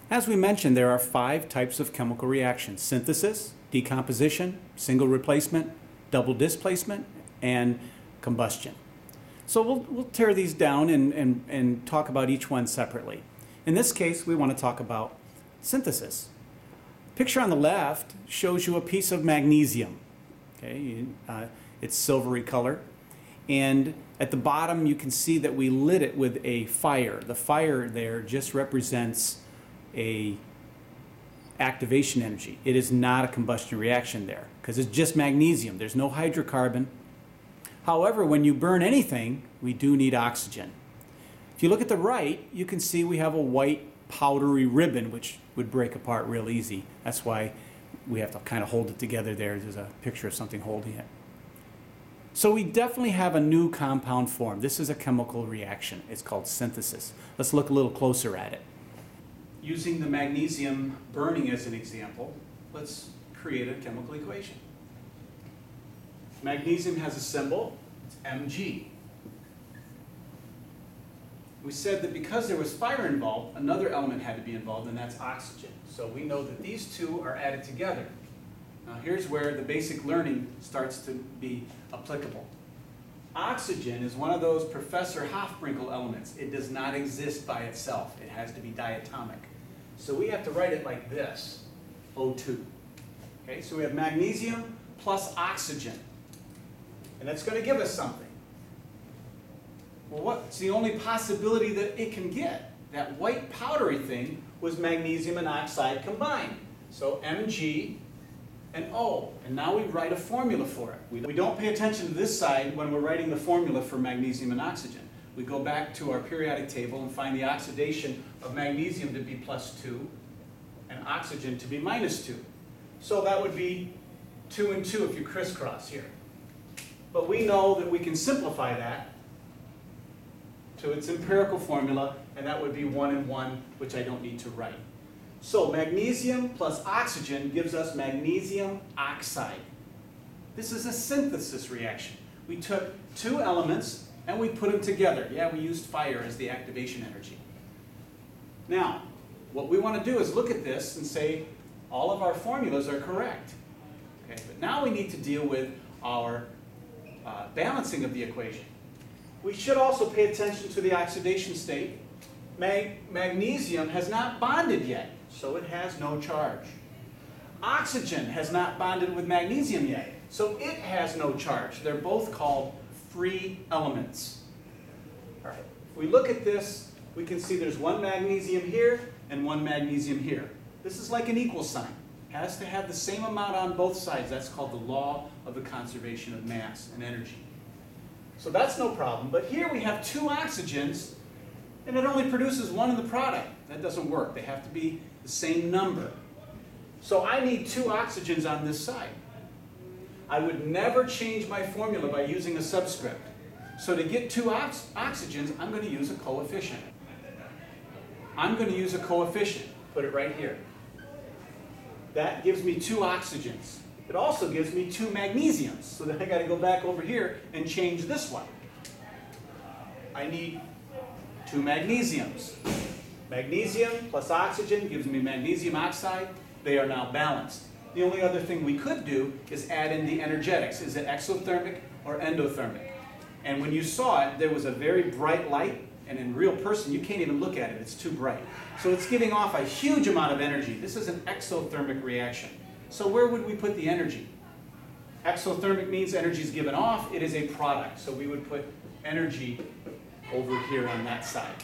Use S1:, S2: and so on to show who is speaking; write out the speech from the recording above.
S1: As we mentioned, there are 5 types of chemical reactions: synthesis, decomposition, single replacement, double displacement, and combustion. So we'll tear these down and talk about each one separately. In this case, we want to talk about synthesis. Picture on the left shows you a piece of magnesium. Okay, it's silvery color. And at the bottom, you can see that we lit it with a fire. The fire there just represents a activation energy. It is not a combustion reaction there because it's just magnesium. There's no hydrocarbon. However, when you burn anything, we do need oxygen. If you look at the right, you can see we have a white powdery ribbon which would break apart real easy. That's why we have to kind of hold it together there. There's a picture of something holding it. So we definitely have a new compound form. This is a chemical reaction. It's called synthesis. Let's look a little closer at it. Using the magnesium burning as an example, let's create a chemical equation. Magnesium has a symbol, it's Mg. We said that because there was fire involved, another element had to be involved, and that's oxygen. So we know that these two are added together. Now here's where the basic learning starts to be applicable. Oxygen is one of those Professor Hofbrinkel elements. It does not exist by itself. It has to be diatomic. So we have to write it like this, O2. Okay, so we have magnesium plus oxygen. And that's going to give us something. Well, what's the only possibility that it can get? That white powdery thing was magnesium and oxide combined. So Mg and O. And now we write a formula for it. We don't pay attention to this side when we're writing the formula for magnesium and oxygen. We go back to our periodic table and find the oxidation of magnesium to be +2 and oxygen to be -2. So that would be 2 and 2 if you crisscross here. But we know that we can simplify that to its empirical formula, and that would be 1 and 1, which I don't need to write. So magnesium plus oxygen gives us magnesium oxide. This is a synthesis reaction. We took 2 elements and we put them together. Yeah, we used fire as the activation energy. Now, what we want to do is look at this and say all of our formulas are correct. Okay, but now we need to deal with our balancing of the equation. We should also pay attention to the oxidation state. Magnesium has not bonded yet, so it has no charge. Oxygen has not bonded with magnesium yet, so it has no charge. They're both called free elements. All right. If we look at this, we can see there's 1 magnesium here and 1 magnesium here. This is like an equal sign. It has to have the same amount on both sides. That's called the law of the conservation of mass and energy. So that's no problem. But here we have 2 oxygens, and it only produces 1 in the product. That doesn't work. They have to be the same number. So I need 2 oxygens on this side. I would never change my formula by using a subscript. So to get 2 oxygens, I'm going to use a coefficient. I'm going to use a coefficient. Put it right here. That gives me 2 oxygens. It also gives me 2 magnesiums. So then I got to go back over here and change this one. I need 2 magnesiums. Magnesium plus oxygen gives me magnesium oxide. They are now balanced. The only other thing we could do is add in the energetics. Is it exothermic or endothermic? And when you saw it, there was a very bright light, and in real person, you can't even look at it. It's too bright. So it's giving off a huge amount of energy. This is an exothermic reaction. So where would we put the energy? Exothermic means energy is given off. It is a product. So we would put energy over here on that side.